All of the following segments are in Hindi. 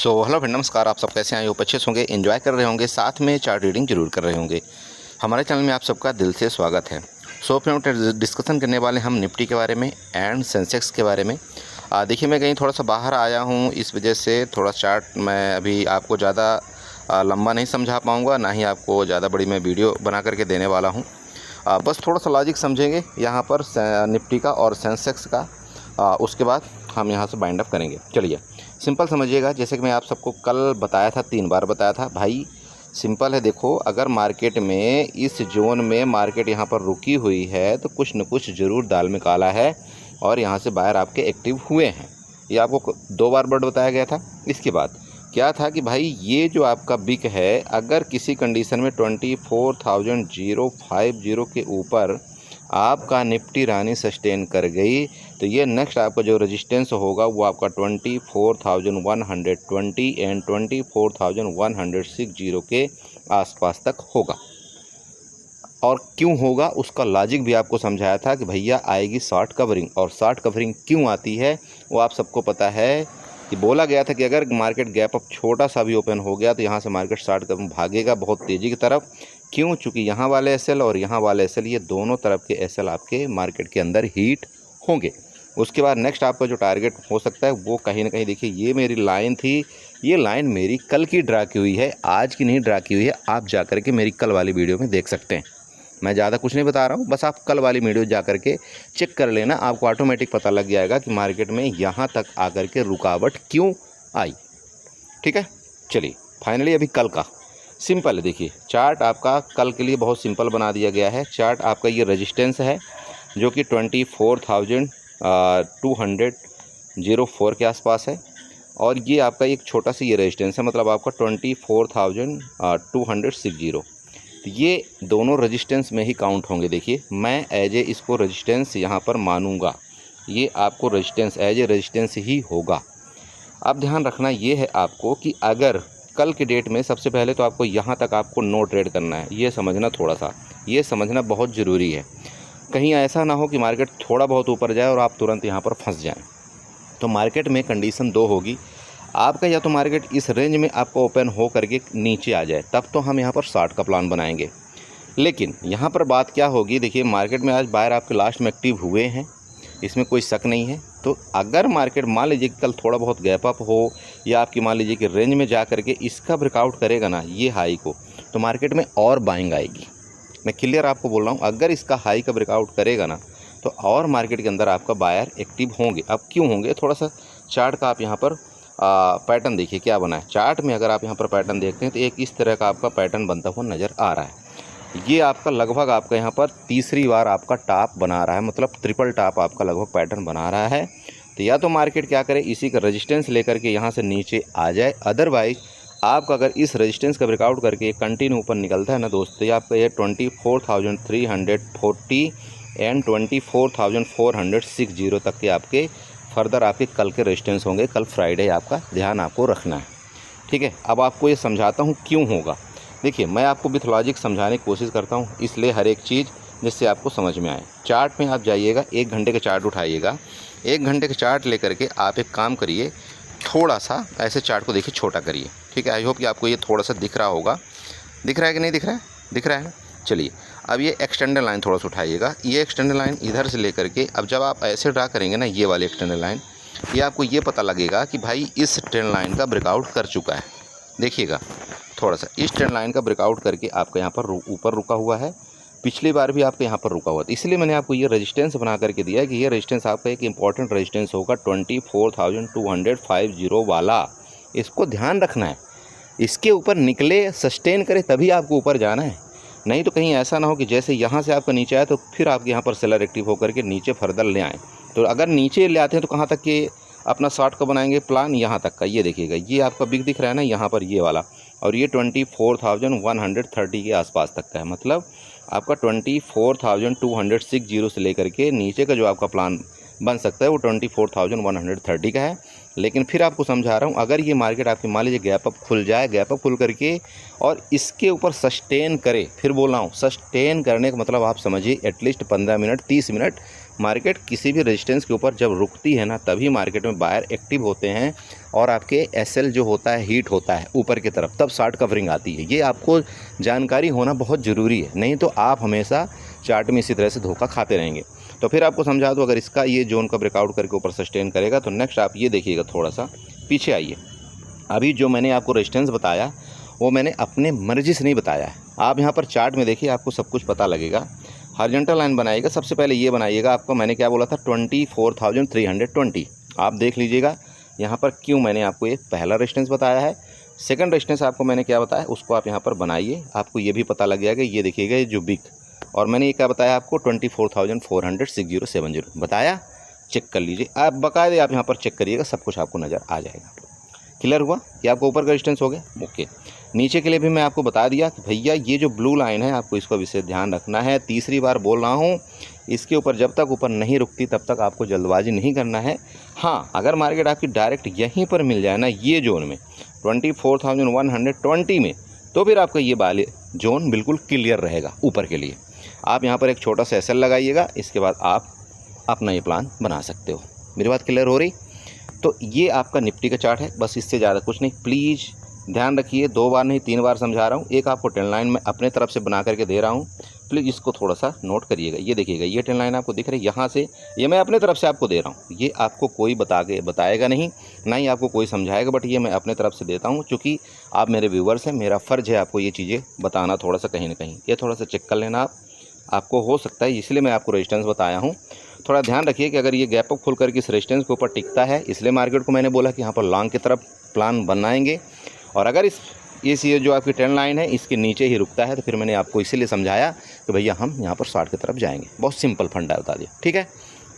हेलो फ्रेंड, नमस्कार। आप सब कैसे हैं? होप अच्छे होंगे, एंजॉय कर रहे होंगे, साथ में चार्ट रीडिंग जरूर कर रहे होंगे। हमारे चैनल में आप सबका दिल से स्वागत है। फ्रेंड, डिस्कशन करने वाले हम निफ्टी के बारे में एंड सेंसेक्स के बारे में। देखिए, मैं कहीं थोड़ा सा बाहर आया हूँ, इस वजह से थोड़ा चार्ट मैं अभी आपको ज़्यादा लंबा नहीं समझा पाऊँगा, ना ही आपको ज़्यादा बड़ी मैं वीडियो बना करके देने वाला हूँ। बस थोड़ा सा लॉजिक समझेंगे यहाँ पर निफ्टी का और सेंसेक्स का। उसके बाद हम यहाँ से बाइंड अप करेंगे। चलिए सिंपल समझिएगा, जैसे कि मैं आप सबको कल बताया था, 3 बार बताया था भाई। सिंपल है, देखो, अगर मार्केट में इस जोन में मार्केट यहाँ पर रुकी हुई है तो कुछ न कुछ ज़रूर दाल में काला है और यहाँ से बाहर आपके एक्टिव हुए हैं। ये आपको 2 बार वर्ड बताया गया था। इसके बाद क्या था कि भाई ये जो आपका बिक है, अगर किसी कंडीशन में 24,050 के ऊपर आपका निफ्टी रानी सस्टेन कर गई तो ये नेक्स्ट आपका जो रेजिस्टेंस होगा वो आपका 24,120 एंड 24,160 के आसपास तक होगा। और क्यों होगा उसका लॉजिक भी आपको समझाया था कि भैया आएगी शॉर्ट कवरिंग। और शॉर्ट कवरिंग क्यों आती है वो आप सबको पता है कि बोला गया था कि अगर मार्केट गैप अप छोटा सा भी ओपन हो गया तो यहाँ से मार्केट शॉर्ट कवरिंग भागेगा बहुत तेज़ी की तरफ। क्यों? चूँकि यहाँ वाले एसएल और यहाँ वाले एसएल, ये दोनों तरफ के एसएल आपके मार्केट के अंदर हीट होंगे। उसके बाद नेक्स्ट आपका जो टारगेट हो सकता है वो कहीं ना कहीं, देखिए ये मेरी लाइन थी, ये लाइन मेरी कल की ड्रा की हुई है, आज की नहीं ड्रा की हुई है। आप जा कर के मेरी कल वाली वीडियो में देख सकते हैं। मैं ज़्यादा कुछ नहीं बता रहा हूँ, बस आप कल वाली वीडियो जा कर के चेक कर लेना, आपको ऑटोमेटिक पता लग जाएगा कि मार्केट में यहाँ तक आकर के रुकावट क्यों आई। ठीक है, चलिए फाइनली अभी कल का सिंपल है। देखिए चार्ट आपका कल के लिए बहुत सिंपल बना दिया गया है। चार्ट आपका ये रेजिस्टेंस है जो कि 24,204 के आसपास है, और ये आपका एक छोटा सा ये रेजिस्टेंस है, मतलब आपका 24,260। तो ये दोनों रेजिस्टेंस में ही काउंट होंगे। देखिए मैं एज ए इसको रेजिस्टेंस यहाँ पर मानूंगा, ये आपको रेजिस्टेंस एज ए रेजिस्टेंस ही होगा। अब ध्यान रखना ये है आपको कि अगर कल के डेट में सबसे पहले तो आपको यहाँ तक आपको नो ट्रेड करना है, ये समझना, थोड़ा सा ये समझना बहुत ज़रूरी है। कहीं ऐसा ना हो कि मार्केट थोड़ा बहुत ऊपर जाए और आप तुरंत यहाँ पर फंस जाएं। तो मार्केट में कंडीशन 2 होगी आपका, या तो मार्केट इस रेंज में आपको ओपन हो करके नीचे आ जाए, तब तो हम यहाँ पर शॉर्ट का प्लान बनाएंगे। लेकिन यहाँ पर बात क्या होगी, देखिए मार्केट में आज बायर आपके लास्ट में एक्टिव हुए हैं, इसमें कोई शक नहीं है। तो अगर मार्केट मान लीजिए कि कल थोड़ा बहुत गैप अप हो, या आपकी मान लीजिए कि रेंज में जा करके इसका ब्रेकआउट करेगा ना ये हाई को, तो मार्केट में और बाइंग आएगी। मैं क्लियर आपको बोल रहा हूँ, अगर इसका हाई का ब्रेकआउट करेगा ना तो और मार्केट के अंदर आपका बायर एक्टिव होंगे। अब क्यों होंगे, थोड़ा सा चार्ट का आप यहाँ पर पैटर्न देखिए क्या बना है। चार्ट में अगर आप यहाँ पर पैटर्न देखते हैं तो एक इस तरह का आपका पैटर्न बनता हुआ नज़र आ रहा है। ये आपका लगभग आपका यहाँ पर तीसरी बार आपका टॉप बना रहा है, मतलब ट्रिपल टॉप आपका लगभग पैटर्न बना रहा है। तो या तो मार्केट क्या करे, इसी का रेजिस्टेंस लेकर के यहाँ से नीचे आ जाए, अदरवाइज आपका अगर इस रेजिस्टेंस का ब्रेकआउट करके कंटिन्यू ऊपर निकलता है ना दोस्त, तो ये आपका ये 24,340 एंड 24,460 तक के आपके फर्दर आपके कल के रेजिस्टेंस होंगे। कल फ्राइडे आपका ध्यान आपको रखना है। ठीक है, अब आपको ये समझाता हूँ क्यों होगा। देखिए मैं आपको विथ लॉजिक समझाने की कोशिश करता हूँ, इसलिए हर एक चीज़ जिससे आपको समझ में आए। चार्ट में आप जाइएगा, 1 घंटे का चार्ट उठाइएगा, 1 घंटे का चार्ट लेकर के आप एक काम करिए, थोड़ा सा ऐसे चार्ट को देखिए छोटा करिए। ठीक है, आई होप कि आपको ये थोड़ा सा दिख रहा होगा। दिख रहा है कि नहीं दिख रहा है? दिख रहा है। चलिए अब ये एक्सटेंडर लाइन थोड़ा सा उठाइएगा, ये एक्सटेंडर लाइन इधर से लेकर के, अब जब आप ऐसे ड्रा करेंगे ना ये वाली एक्सटेंडर लाइन, ये आपको ये पता लगेगा कि भाई इस ट्रेंड लाइन का ब्रेकआउट कर चुका है। देखिएगा थोड़ा सा इस ट्रेंड लाइन का ब्रेकआउट करके आपका यहाँ पर ऊपर रुका हुआ है, पिछली बार भी आपके यहाँ पर रुका हुआ था। इसलिए मैंने आपको ये रेजिस्टेंस बना करके दिया कि ये रेजिस्टेंस आपका एक इंपॉर्टेंट रेजिस्टेंस होगा 24,250 वाला। इसको ध्यान रखना है, इसके ऊपर निकले, सस्टेन करे, तभी आपको ऊपर जाना है। नहीं तो कहीं ऐसा ना हो कि जैसे यहाँ से आपका नीचे आए तो फिर आपके यहाँ पर सेलर एक्टिव होकर के नीचे फर्दर ले आए। तो अगर नीचे ले आते हैं तो कहाँ तक के अपना शॉर्ट का बनाएंगे प्लान, यहाँ तक का। ये देखिएगा ये आपका बिग दिख रहा है ना यहाँ पर, ये वाला, और ये 24,130 के आसपास तक का है, मतलब आपका 24,260 से लेकर के नीचे का जो आपका प्लान बन सकता है वो 24,130 का है। लेकिन फिर आपको समझा रहा हूँ, अगर ये मार्केट आपकी मान लीजिए गैप अप खुल जाए, गैप अप खुल करके और इसके ऊपर सस्टेन करे, फिर बोल रहा हूँ सस्टेन करने का मतलब आप समझिए एटलीस्ट 15 मिनट 30 मिनट मार्केट किसी भी रेजिस्टेंस के ऊपर जब रुकती है ना, तभी मार्केट में बायर एक्टिव होते हैं और आपके एसएल जो होता है हीट होता है ऊपर की तरफ, तब शॉर्ट कवरिंग आती है। ये आपको जानकारी होना बहुत ज़रूरी है, नहीं तो आप हमेशा चार्ट में इसी तरह से धोखा खाते रहेंगे। तो फिर आपको समझा दूँ, अगर इसका ये जोन का ब्रेकआउट करके ऊपर सस्टेन करेगा तो नेक्स्ट आप ये देखिएगा, थोड़ा सा पीछे आइए। अभी जो मैंने आपको रेजिस्टेंस बताया वो मैंने अपने मर्जी से नहीं बताया है। आप यहाँ पर चार्ट में देखिए, आपको सब कुछ पता लगेगा। हॉरिजॉन्टल लाइन बनाइएगा, सबसे पहले ये बनाइएगा। आपको मैंने क्या बोला था, 24,320 आप देख लीजिएगा यहाँ पर क्यों मैंने आपको ये पहला रेजिस्टेंस बताया है। सेकंड रेजिस्टेंस आपको मैंने क्या बताया, उसको आप यहाँ पर बनाइए, आपको ये भी पता लग जाएगा। ये देखिएगा, ये जो बिग, और मैंने ये क्या बताया आपको, 24,400 बताया। चेक कर लीजिए, आप बाकायदे आप यहाँ पर चेक करिएगा, सब कुछ आपको नज़र आ जाएगा। क्लियर हुआ कि आपको ऊपर का रेजिस्टेंस हो गया। ओके, नीचे के लिए भी मैं आपको बता दिया कि भैया ये जो ब्लू लाइन है आपको इसको विशेष ध्यान रखना है। तीसरी बार बोल रहा हूँ, इसके ऊपर जब तक ऊपर नहीं रुकती तब तक आपको जल्दबाजी नहीं करना है। हाँ, अगर मार्केट आपकी डायरेक्ट यहीं पर मिल जाए ना, ये जोन में 24,120 में, तो फिर आपका ये वाले जोन बिल्कुल क्लियर रहेगा ऊपर के लिए। आप यहाँ पर एक छोटा सा एसएल लगाइएगा, इसके बाद आप अपना ये प्लान बना सकते हो। मेरी बात क्लियर हो रही? तो ये आपका निफ्टी का चार्ट है, बस इससे ज़्यादा कुछ नहीं। प्लीज़ ध्यान रखिए, 2 बार नहीं 3 बार समझा रहा हूँ। एक आपको ट्रेंड लाइन मैं अपने तरफ से बना करके दे रहा हूँ, प्लीज़ इसको थोड़ा सा नोट करिएगा। ये देखिएगा, ये ट्रेंड लाइन आपको दिख रही है, यहाँ से ये मैं अपने तरफ से आपको दे रहा हूँ। ये आपको कोई बताएगा नहीं, ना ही आपको कोई समझाएगा, बट ये मैं अपने तरफ से देता हूँ। चूँकि आप मेरे व्यूवर्स हैं, मेरा फ़र्ज़ है आपको ये चीज़ें बताना थोड़ा सा कहीं ना कहीं। ये थोड़ा सा चेक कर लेना आपको हो सकता है, इसलिए मैं आपको रेजिस्टेंस बताया हूँ। थोड़ा ध्यान रखिए कि अगर ये गैप अप खुल करके इस रेजिस्टेंस के ऊपर टिकता है, इसलिए मार्केट को मैंने बोला कि यहाँ पर लॉन्ग की तरफ प्लान बनाएंगे। और अगर इस ये जो आपकी ट्रेंड लाइन है इसके नीचे ही रुकता है, तो फिर मैंने आपको इसीलिए समझाया कि भैया हम यहाँ पर शॉर्ट की तरफ जाएंगे। बहुत सिंपल फंडा बता दिया, ठीक है।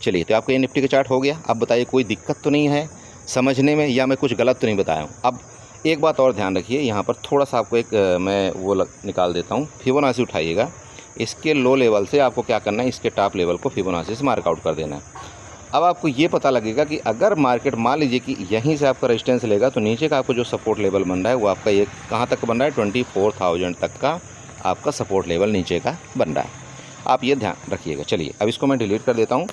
चलिए, तो आपका ये निफ्टी का चार्ट हो गया। अब बताइए कोई दिक्कत तो नहीं है समझने में, या मैं कुछ गलत तो नहीं बताया हूँ? अब एक बात और ध्यान रखिए, यहाँ पर थोड़ा सा आपको एक मैं वो निकाल देता हूँ। फिबोनाची उठाइएगा, इसके लो लेवल से आपको क्या करना है, इसके टॉप लेवल को फिबोनाची से मार्कआउट कर देना है। अब आपको ये पता लगेगा कि अगर मार्केट मान लीजिए कि यहीं से आपका रेजिस्टेंस लेगा, तो नीचे का आपको जो सपोर्ट लेवल बन रहा है वो आपका ये कहाँ तक बन रहा है, 24,000 तक का आपका सपोर्ट लेवल नीचे का बन रहा है। आप ये ध्यान रखिएगा। चलिए, अब इसको मैं डिलीट कर देता हूँ।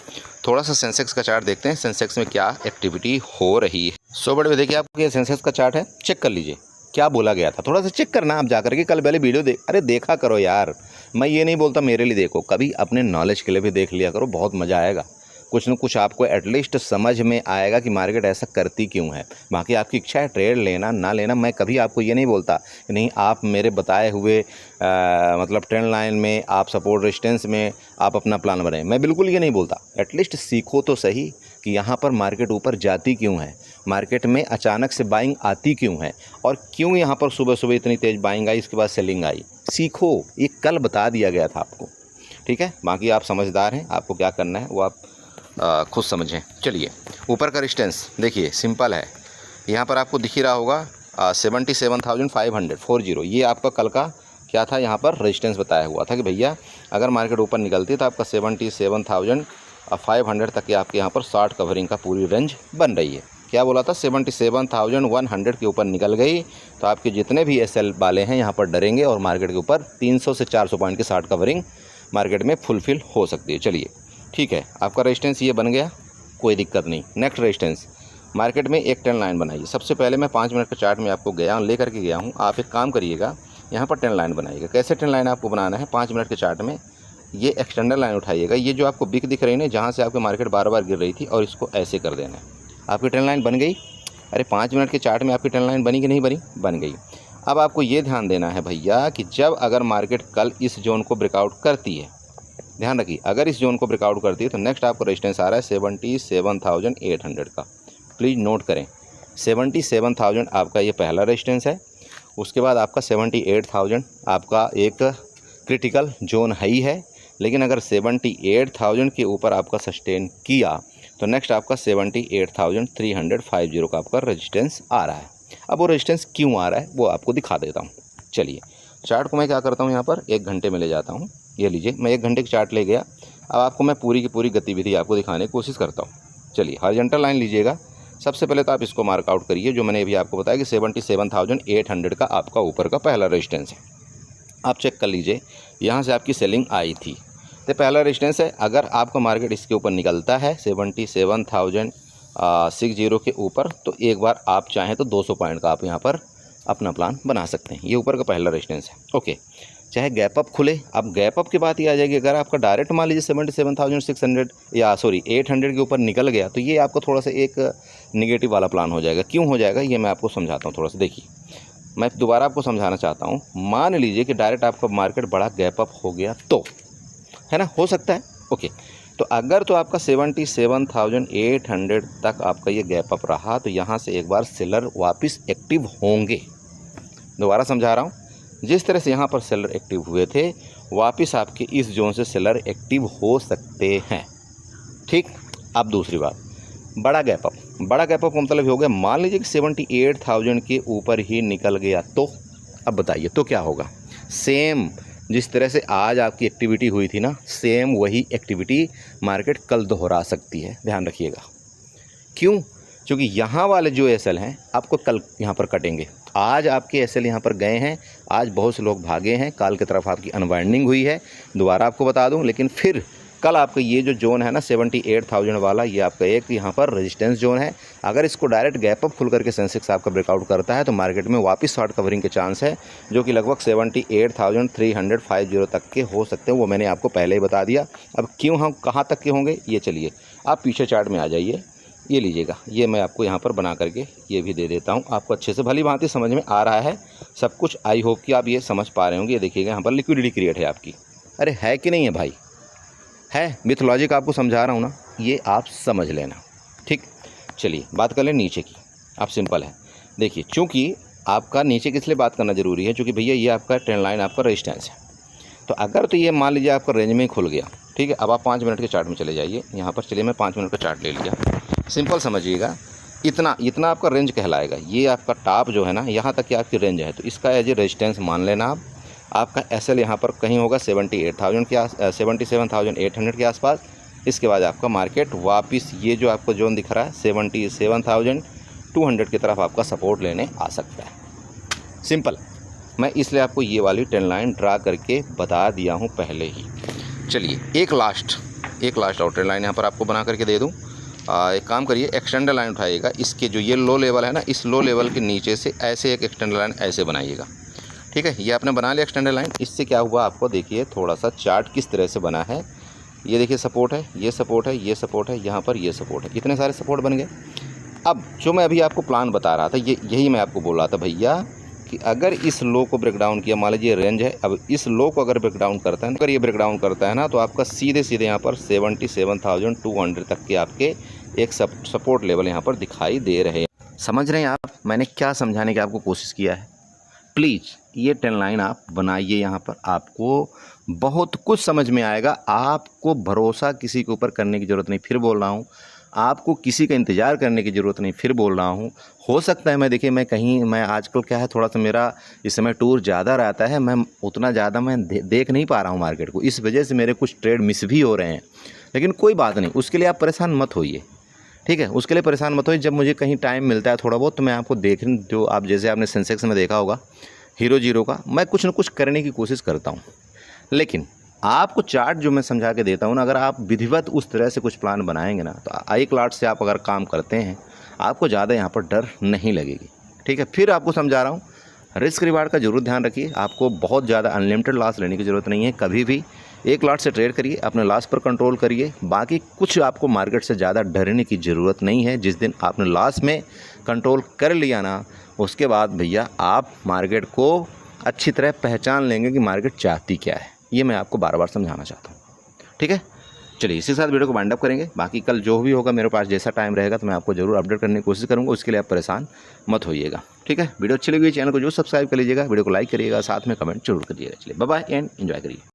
थोड़ा सा सेंसेक्स का चार्ट देखते हैं, सेंसेक्स में क्या एक्टिविटी हो रही है। सो बड़े देखिए, आपको ये सेंसेक्स का चार्ट है, चेक कर लीजिए क्या बोला गया था। थोड़ा सा चेक करना आप जाकर के, कल पहले वीडियो देखा करो यार। मैं ये नहीं बोलता मेरे लिए देखो, कभी अपने नॉलेज के लिए भी देख लिया करो, बहुत मज़ा आएगा। कुछ न कुछ आपको एटलीस्ट समझ में आएगा कि मार्केट ऐसा करती क्यों है। बाकी आपकी इच्छा है ट्रेड लेना ना लेना, मैं कभी आपको ये नहीं बोलता कि नहीं आप मेरे बताए हुए मतलब ट्रेंड लाइन में, आप सपोर्ट रेजिस्टेंस में आप अपना प्लान बनाएं। मैं बिल्कुल ये नहीं बोलता। एटलीस्ट सीखो तो सही कि यहाँ पर मार्केट ऊपर जाती क्यों है, मार्केट में अचानक से बाइंग आती क्यों है, और क्यों यहाँ पर सुबह सुबह इतनी तेज़ बाइंग आई, इसके बाद सेलिंग आई। सीखो, ये कल बता दिया गया था आपको, ठीक है। बाकी आप समझदार हैं, आपको क्या करना है वो आप खुद समझें। चलिए, ऊपर का रेजिस्टेंस देखिए, सिंपल है। यहाँ पर आपको दिख ही रहा होगा 77,540। ये आपका कल का क्या था, यहाँ पर रेजिस्टेंस बताया हुआ था कि भैया अगर मार्केट ऊपर निकलती है तो आपका 77,500 तक के आपके यहाँ पर शॉर्ट कवरिंग का पूरी रेंज बन रही है। क्या बोला था, 77,100 के ऊपर निकल गई तो आपके जितने भी एसएल वाले हैं यहाँ पर डरेंगे और मार्केट के ऊपर 300 से 400 पॉइंट की शॉर्ट कवरिंग मार्केट में फुलफिल हो सकती है। चलिए, ठीक है, आपका रेजिस्टेंस ये बन गया, कोई दिक्कत नहीं। नेक्स्ट रेजिस्टेंस, मार्केट में एक ट्रेंड लाइन बनाइए। सबसे पहले मैं 5 मिनट का चार्ट में आपको लेकर के गया हूँ। आप एक काम करिएगा, यहाँ पर ट्रेंड लाइन बनाइएगा। कैसे ट्रेंड लाइन आपको बनाना है, 5 मिनट के चार्ट में ये एक्सटेंडर लाइन उठाइएगा। ये जो आपको बिग दिख रही है ना, जहाँ से आपकी मार्केट बार बार गिर रही थी, और इसको ऐसे कर देना है। आपकी ट्रेंड लाइन बन गई। अरे 5 मिनट के चार्ट में आपकी ट्रेंड लाइन बनी कि नहीं बनी? बन गई। अब आपको ये ध्यान देना है भैया कि जब अगर मार्केट कल इस जोन को ब्रेकआउट करती है, ध्यान रखिए, अगर इस जोन को ब्रेकआउट करती है तो नेक्स्ट आपको रेजिस्टेंस आ रहा है 77,800 का। प्लीज़ नोट करें, 77,000 आपका ये पहला रेजिस्टेंस है। उसके बाद आपका 78,000 आपका एक क्रिटिकल जोन ही है। लेकिन अगर 78,000 के ऊपर आपका सस्टेन किया तो नेक्स्ट आपका 78,350 का आपका रेजिस्टेंस आ रहा है। अब वो रेजिस्टेंस क्यों आ रहा है वो आपको दिखा देता हूँ। चलिए, चार्ट को मैं क्या करता हूँ, यहाँ पर 1 घंटे में ले जाता हूँ। ये लीजिए, मैं 1 घंटे का चार्ट ले गया। अब आपको मैं पूरी की पूरी गतिविधि आपको दिखाने की कोशिश करता हूँ। चलिए, हॉरिजॉन्टल लाइन लीजिएगा। सबसे पहले तो आप इसको मार्कआउट करिए, जो मैंने अभी आपको बताया कि 77,800 का आपका ऊपर का पहला रेजिस्टेंस है। आप चेक कर लीजिए, यहाँ से आपकी सेलिंग आई थी, तो पहला रेजिस्टेंस है, अगर आपका मार्केट इसके ऊपर निकलता है 77,060 के ऊपर, तो एक बार आप चाहें तो 200 पॉइंट का आप यहाँ पर अपना प्लान बना सकते हैं। ये ऊपर का पहला रेजिस्टेंस है। ओके, चाहे गैप अप खुले, अब गैप अप की बात ये आ जाएगी, अगर आपका डायरेक्ट मान लीजिए 77,600 या 800 के ऊपर निकल गया, तो ये आपको थोड़ा सा एक निगेटिव वाला प्लान हो जाएगा। क्यों हो जाएगा ये मैं आपको समझाता हूँ। थोड़ा सा देखिए, मैं दोबारा आपको समझाना चाहता हूँ। मान लीजिए कि डायरेक्ट आपका मार्केट बड़ा गैप अप हो गया, तो है ना, हो सकता है। ओके, तो अगर तो आपका 77,800 तक आपका ये गैप अप रहा, तो यहाँ से एक बार सेलर वापस एक्टिव होंगे। दोबारा समझा रहा हूँ, जिस तरह से यहाँ पर सेलर एक्टिव हुए थे, वापस आपके इस जोन से सेलर एक्टिव हो सकते हैं। ठीक, अब दूसरी बात, बड़ा गैप अप का मतलब हो गया, मान लीजिए कि 78,000 के ऊपर ही निकल गया, तो अब बताइए तो क्या होगा। सेम जिस तरह से आज आपकी एक्टिविटी हुई थी ना, सेम वही एक्टिविटी मार्केट कल दोहरा सकती है। ध्यान रखिएगा। क्यों? क्योंकि यहाँ वाले जो एसएल हैं आपको कल यहाँ पर कटेंगे। आज आपके एसएल यहाँ पर गए हैं, आज बहुत से लोग भागे हैं, कल की तरफ आपकी अनवाइंडिंग हुई है। दोबारा आपको बता दूं, लेकिन फिर कल आपका ये जो जोन है ना 78,000 वाला, ये आपका एक यहाँ पर रेजिस्टेंस जोन है। अगर इसको डायरेक्ट गैप अप खुल करके सेंसेक्स आपका ब्रेकआउट करता है, तो मार्केट में वापस शॉर्ट कवरिंग के चांस है, जो कि लगभग 78,350 तक के हो सकते हैं। वो मैंने आपको पहले ही बता दिया। अब क्यों हम कहाँ तक के होंगे, ये चलिए आप पीछे चार्ट में आ जाइए, ये लीजिएगा। ये मैं आपको यहाँ पर बना करके ये भी दे देता हूँ, आपको अच्छे से भली भांति समझ में आ रहा है सब कुछ। आई होप कि आप ये समझ पा रहे होंगे। ये देखिएगा, यहाँ पर लिक्विडिटी क्रिएट है आपकी। अरे है कि नहीं है भाई, है। विथ लॉजिक आपको समझा रहा हूँ ना, ये आप समझ लेना। ठीक, चलिए बात कर लें नीचे की। आप सिंपल है, देखिए, चूँकि आपका नीचे किस लिए बात करना ज़रूरी है, क्योंकि भैया ये आपका ट्रेंड लाइन आपका रेजिस्टेंस है। तो अगर तो ये मान लीजिए आपका रेंज में खुल गया, ठीक है। अब आप 5 मिनट के चार्ट में चले जाइए। यहाँ पर चलिए मैं 5 मिनट का चार्ट ले लिया। सिंपल समझिएगा, इतना आपका रेंज कहलाएगा। ये आपका टॉप जो है ना, यहाँ तक की आपकी रेंज है, तो इसका एज ए रेजिस्टेंस मान लेना आप। आपका एसएल यहाँ पर कहीं होगा 78,000 के 77,800 के आसपास। इसके बाद आपका मार्केट वापस ये जो आपको जोन दिख रहा है 77,200 की तरफ आपका सपोर्ट लेने आ सकता है। सिंपल, मैं इसलिए आपको ये वाली ट्रेंड लाइन ड्रा करके बता दिया हूँ पहले ही। चलिए एक लास्ट और ट्रेंड लाइन यहाँ पर आपको बना करके दे दूँ। एक काम करिए, एक्सटेंडर लाइन उठाइएगा। इसके जो ये लो लेवल है ना, इस लो लेवल के नीचे से ऐसे एक एक्सटेंडर लाइन ऐसे बनाइएगा। ठीक है, ये आपने बना लिया एक्सटेंडर लाइन। इससे क्या हुआ आपको देखिए, थोड़ा सा चार्ट किस तरह से बना है। ये देखिए, सपोर्ट है, ये सपोर्ट है, ये सपोर्ट है, यहाँ पर ये सपोर्ट है, इतने सारे सपोर्ट बन गए। अब जो मैं अभी आपको प्लान बता रहा था, यही मैं आपको बोल रहा था भैया, कि अगर इस लो को ब्रेक डाउन किया, मान लीजिए रेंज है, अब इस लो को अगर ब्रेक डाउन करता है, अगर ये ब्रेक डाउन करता है ना, तो आपका सीधे यहाँ पर 77,200 तक के आपके एक सपोर्ट लेवल यहाँ पर दिखाई दे रहे हैं। समझ रहे हैं आप मैंने क्या समझाने की आपको कोशिश किया है। प्लीज़ ये ट्रेंड लाइन आप बनाइए, यहाँ पर आपको बहुत कुछ समझ में आएगा। आपको भरोसा किसी के ऊपर करने की ज़रूरत नहीं, फिर बोल रहा हूँ, आपको किसी का इंतज़ार करने की ज़रूरत नहीं, फिर बोल रहा हूँ। हो सकता है मैं आजकल क्या है, थोड़ा सा मेरा इस समय टूर ज़्यादा रहता है, मैं उतना ज़्यादा देख नहीं पा रहा हूँ मार्केट को, इस वजह से मेरे कुछ ट्रेड मिस भी हो रहे हैं। लेकिन कोई बात नहीं, उसके लिए आप परेशान मत होइए, ठीक है। उसके लिए परेशान मत होइए। जब मुझे कहीं टाइम मिलता है थोड़ा बहुत, तो मैं आपको जो आप जैसे आपने सेंसेक्स में देखा होगा हीरो जीरो का, मैं कुछ न कुछ करने की कोशिश करता हूँ। लेकिन आपको चार्ट जो मैं समझा के देता हूँ ना, अगर आप विधिवत उस तरह से कुछ प्लान बनाएंगे ना, तो एक लाट से आप अगर काम करते हैं, आपको ज़्यादा यहाँ पर डर नहीं लगेगी, ठीक है। फिर आपको समझा रहा हूँ, रिस्क रिवार्ड का जरूर ध्यान रखिए। आपको बहुत ज़्यादा अनलिमिटेड लॉस लेने की ज़रूरत नहीं है। कभी भी एक लाट से ट्रेड करिए, अपने लॉस पर कंट्रोल करिए। बाकी कुछ आपको मार्केट से ज़्यादा डरने की ज़रूरत नहीं है। जिस दिन आपने लॉस में कंट्रोल कर लिया ना, उसके बाद भैया आप मार्केट को अच्छी तरह पहचान लेंगे कि मार्केट चाहती क्या है। ये मैं आपको बार बार समझाना चाहता हूँ, ठीक है। चलिए इसी के साथ वीडियो को वाइंड अप करेंगे। बाकी कल जो भी होगा, मेरे पास जैसा टाइम रहेगा, तो मैं आपको जरूर अपडेट करने की कोशिश करूँगा। उसके लिए आप परेशान मत होइएगा, ठीक है। वीडियो अच्छी लगी, चैनल को जरूर सब्सक्राइब कर लीजिएगा, वीडियो को लाइक करिएगा, साथ में कमेंट जरूर करिएगा। चलिए बाय बाय एंड एंजॉय करिए।